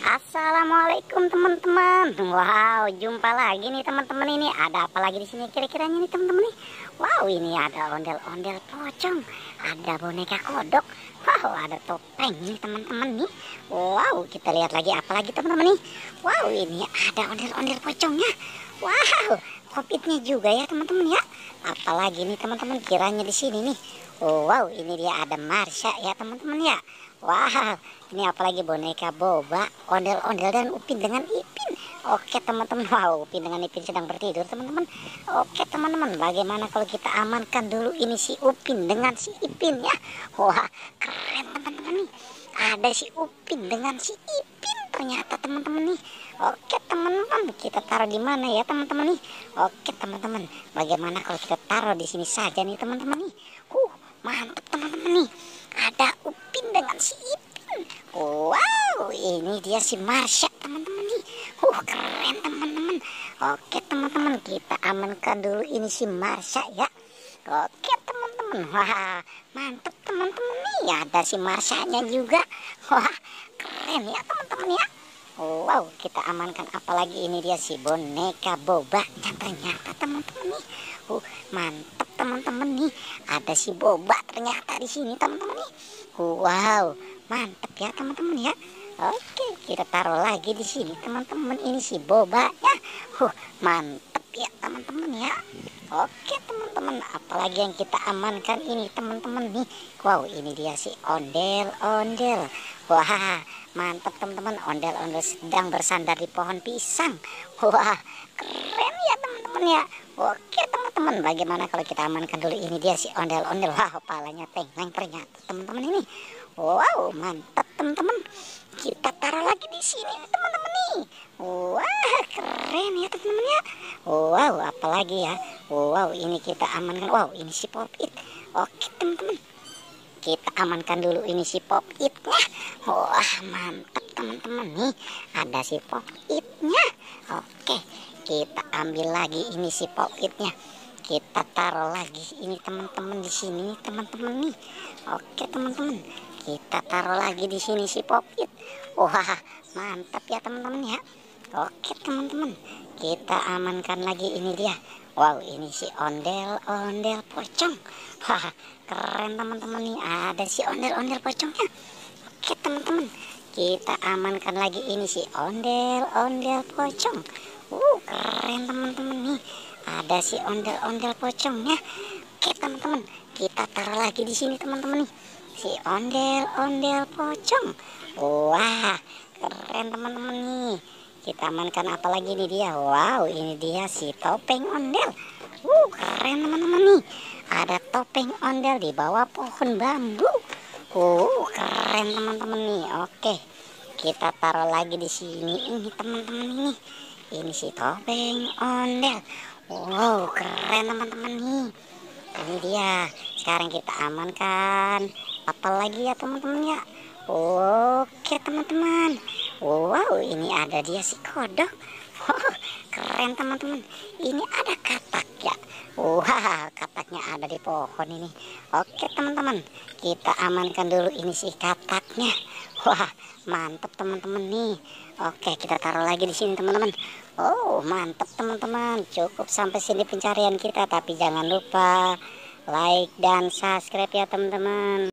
Assalamualaikum teman-teman. Wow, jumpa lagi nih teman-teman. Ini ada apa lagi di sini kira-kiranya nih teman-teman nih? Wow, ini ada ondel-ondel pocong, ada boneka kodok. Wow, ada topeng nih teman-teman nih. Wow, kita lihat lagi apa lagi teman-teman nih? Wow, ini ada ondel-ondel pocongnya. Wow, Hobbitnya juga ya teman-teman ya. Apalagi nih teman-teman kiranya di sini nih. Wow, ini dia ada Marsha ya teman-teman ya. Wow, ini apalagi boneka Boba, ondel-ondel dan Upin dengan Ipin. Oke teman-teman, wow, Upin dengan Ipin sedang bertidur teman-teman. Oke teman-teman, bagaimana kalau kita amankan dulu ini si Upin dengan si Ipin ya. Wah, keren teman-teman nih. Ada si Upin dengan si Ipin ternyata teman-teman nih. Oke teman-teman, kita taruh di mana ya teman-teman nih? Oke teman-teman, bagaimana kalau kita taruh di sini saja nih teman-teman nih? Mantap teman-teman nih. Ada Upin dengan si Ipin. Wow, ini dia si Marsha teman-teman nih. Keren teman-teman. Oke teman-teman, kita amankan dulu ini si Marsha ya. Oke teman-teman, wah mantap teman-teman nih. Ada si Marsha-nya juga. Wah, keren ya teman-teman ya. Wow, kita amankan apalagi ini dia si boneka Boba. Ternyata teman-teman nih. Mantap teman-teman nih. Ada si Boba ternyata di sini teman-teman nih. Wow, mantap ya teman-teman ya. Oke, kita taruh lagi di sini teman-teman. Ini si Boba ya. Mantap ya teman-teman ya. Oke teman-teman, apalagi yang kita amankan ini teman-teman nih. Wow, ini dia si ondel-ondel. Wah, mantap teman-teman, ondel-ondel sedang bersandar di pohon pisang. Wah, keren ya teman-teman ya. Oke teman-teman, bagaimana kalau kita amankan dulu ini dia si ondel-ondel. Wah, kepalanya tengeng ternyata teman-teman ini. Wow, mantap teman-teman. Kita taruh lagi di sini teman-teman nih. Wah, keren ya teman-teman ya. Wow, apalagi ya. Wow, ini kita amankan. Wow, ini si Pop-It. Oke teman-teman, kita amankan dulu ini si Pop-It-nya. Wah, mantap teman-teman nih. Ada si Pop-It-nya. Oke, kita ambil lagi ini si Pop-It-nya. Kita taruh lagi ini teman-teman di sini teman-teman nih. Oke teman-teman, kita taruh lagi di sini si Pop-It. Wah, mantap ya teman-teman ya. Oke teman-teman, kita amankan lagi ini dia. Wow, ini si ondel-ondel pocong. Wah, keren teman-teman nih. Ada si ondel-ondel pocongnya. Oke teman-teman, kita amankan lagi ini si ondel-ondel pocong. Keren teman-teman nih. Ada si ondel-ondel pocongnya. Oke teman-teman, kita taruh lagi di sini teman-teman nih. Si ondel-ondel pocong. Wah, keren teman-teman nih. Kita amankan apalagi ini dia. Wow, ini dia si topeng ondel. Keren teman-teman nih. Ada topeng ondel di bawah pohon bambu. Keren teman-teman nih. Oke, kita taruh lagi di sini ini teman-teman ini. Ini si topeng ondel. Wow, keren teman-teman nih. Ini dia. Sekarang kita amankan apalagi ya teman-teman ya. Oke teman-teman. Wow, ini ada dia si kodok. Keren teman-teman. Ini ada katak ya. Wah, kataknya ada di pohon ini. Oke teman-teman, kita amankan dulu ini si kataknya. Wah, mantap teman-teman nih. Oke, kita taruh lagi di sini teman-teman. Mantap teman-teman. Cukup sampai sini pencarian kita, tapi jangan lupa like dan subscribe ya teman-teman.